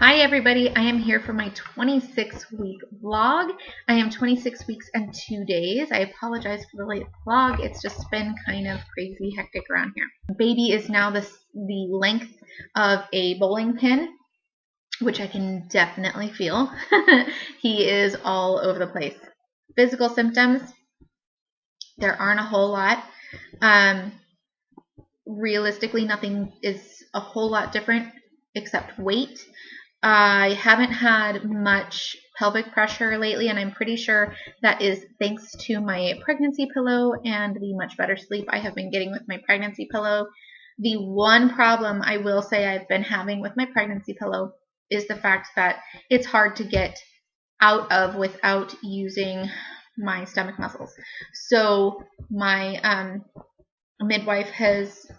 Hi everybody, I am here for my 26-week vlog. I am 26 weeks and 2 days. I apologize for the late vlog. It's just been kind of crazy hectic around here. Baby is now the length of a bowling pin, which I can definitely feel. He is all over the place. Physical symptoms, there aren't a whole lot. Realistically, nothing is a whole lot different except weight. I haven't had much pelvic pressure lately, and I'm pretty sure that is thanks to my pregnancy pillow and the much better sleep I have been getting with my pregnancy pillow. The one problem I will say I've been having with my pregnancy pillow is the fact that it's hard to get out of without using my stomach muscles. So my midwife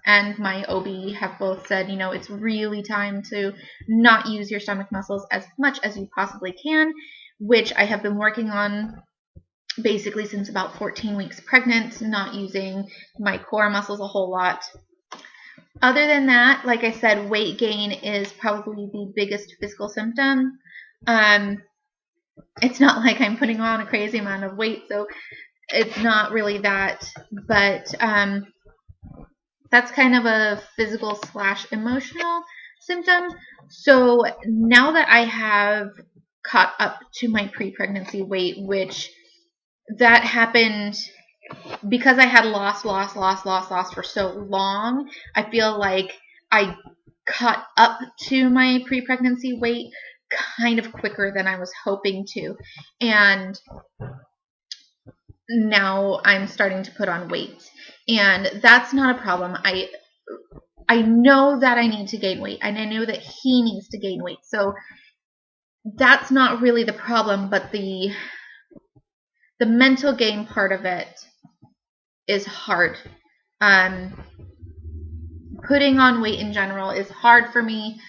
and my OB have both said, you know, it's really time to not use your stomach muscles as much as you possibly can, which I have been working on basically since about 14 weeks pregnant, not using my core muscles a whole lot. Other than that, like I said, weight gain is probably the biggest physical symptom. It's not like I'm putting on a crazy amount of weight, so it's not really that, but that's kind of a physical / emotional symptom. So now that I have caught up to my pre-pregnancy weight, which that happened because I had lost for so long, I feel like I caught up to my pre-pregnancy weight kind of quicker than I was hoping to. And now I'm starting to put on weight. And that's not a problem. I know that I need to gain weight, and I know that he needs to gain weight. So that's not really the problem, but the mental game part of it is hard. Putting on weight in general is hard for me.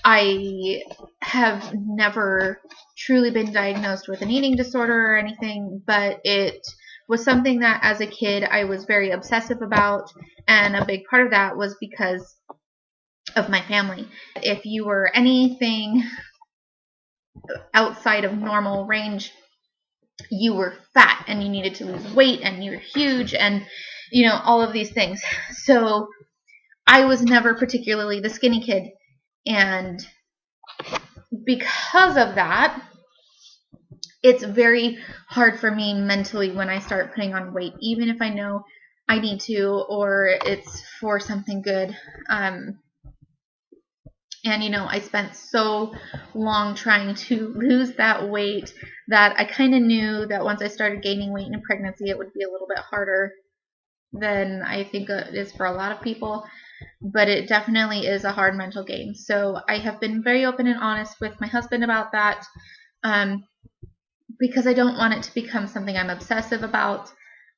I have never truly been diagnosed with an eating disorder or anything, but it was something that as a kid I was very obsessive about, and a big part of that was because of my family. If you were anything outside of normal range, you were fat and you needed to lose weight and you're huge and, you know, all of these things. So I was never particularly the skinny kid, and because of that, it's very hard for me mentally when I start putting on weight, even if I know I need to or it's for something good. And, you know, I spent so long trying to lose that weight that I kind of knew that once I started gaining weight in pregnancy, it would be a little bit harder than I think it is for a lot of people. But it definitely is a hard mental game. So I have been very open and honest with my husband about that. Because I don't want it to become something I'm obsessive about,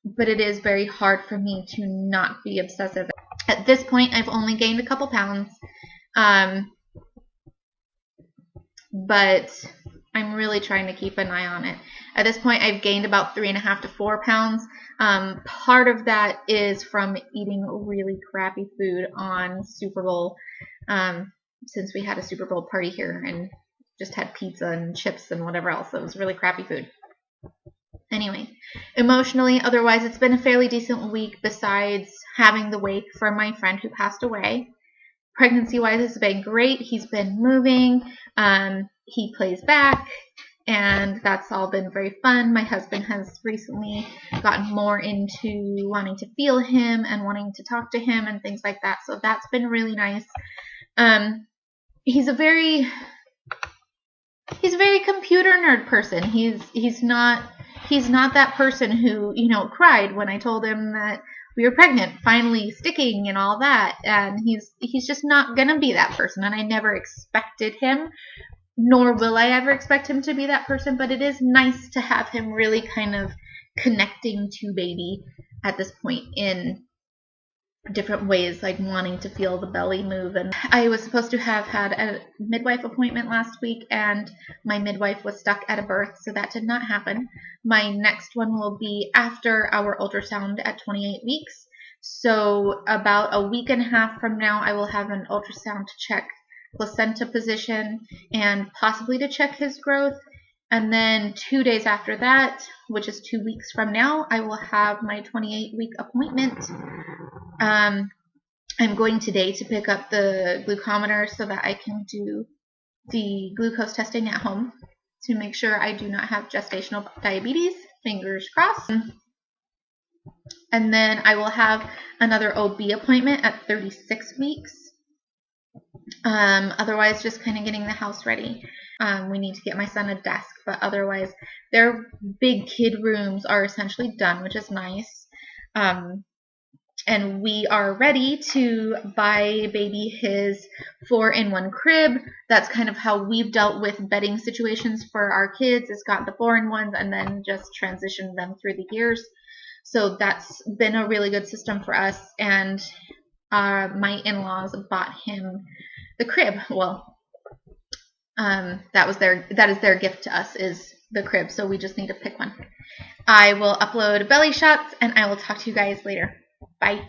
but it is very hard for me to not be obsessive. At this point, I've only gained a couple pounds, but I'm really trying to keep an eye on it. At this point, I've gained about 3.5 to 4 pounds. Part of that is from eating really crappy food on Super Bowl, since we had a Super Bowl party here and just had pizza and chips and whatever else. It was really crappy food. Anyway, emotionally, otherwise, it's been a fairly decent week besides having the wake from my friend who passed away. Pregnancy-wise, it's been great. He's been moving. He plays back, and that's all been very fun. My husband has recently gotten more into wanting to feel him and wanting to talk to him and things like that, so that's been really nice. He's a very computer nerd person. He's not that person who, you know, cried when I told him that we were pregnant, finally sticking and all that. And he's just not gonna be that person, and I never expected him, nor will I ever expect him to be that person. But it is nice to have him really kind of connecting to baby at this point in different ways, like wanting to feel the belly move. And I was supposed to have had a midwife appointment last week, and my midwife was stuck at a birth, so that did not happen. My next one will be after our ultrasound at 28 weeks. So about a week and a half from now, I will have an ultrasound to check placenta position and possibly to check his growth. And then 2 days after that, which is 2 weeks from now, I will have my 28-week appointment. I'm going today to pick up the glucometer so that I can do the glucose testing at home to make sure I do not have gestational diabetes. Fingers crossed. And then I will have another OB appointment at 36 weeks. Otherwise, just kind of getting the house ready. We need to get my son a desk, but otherwise, their big kid rooms are essentially done, which is nice. And we are ready to buy baby his 4-in-1 crib. That's kind of how we've dealt with bedding situations for our kids, is got the 4-in-1s and then just transitioned them through the years. So that's been a really good system for us. And my in-laws bought him the crib. Well, that is their gift to us, is the crib. So we just need to pick one. I will upload belly shots and I will talk to you guys later. Bye.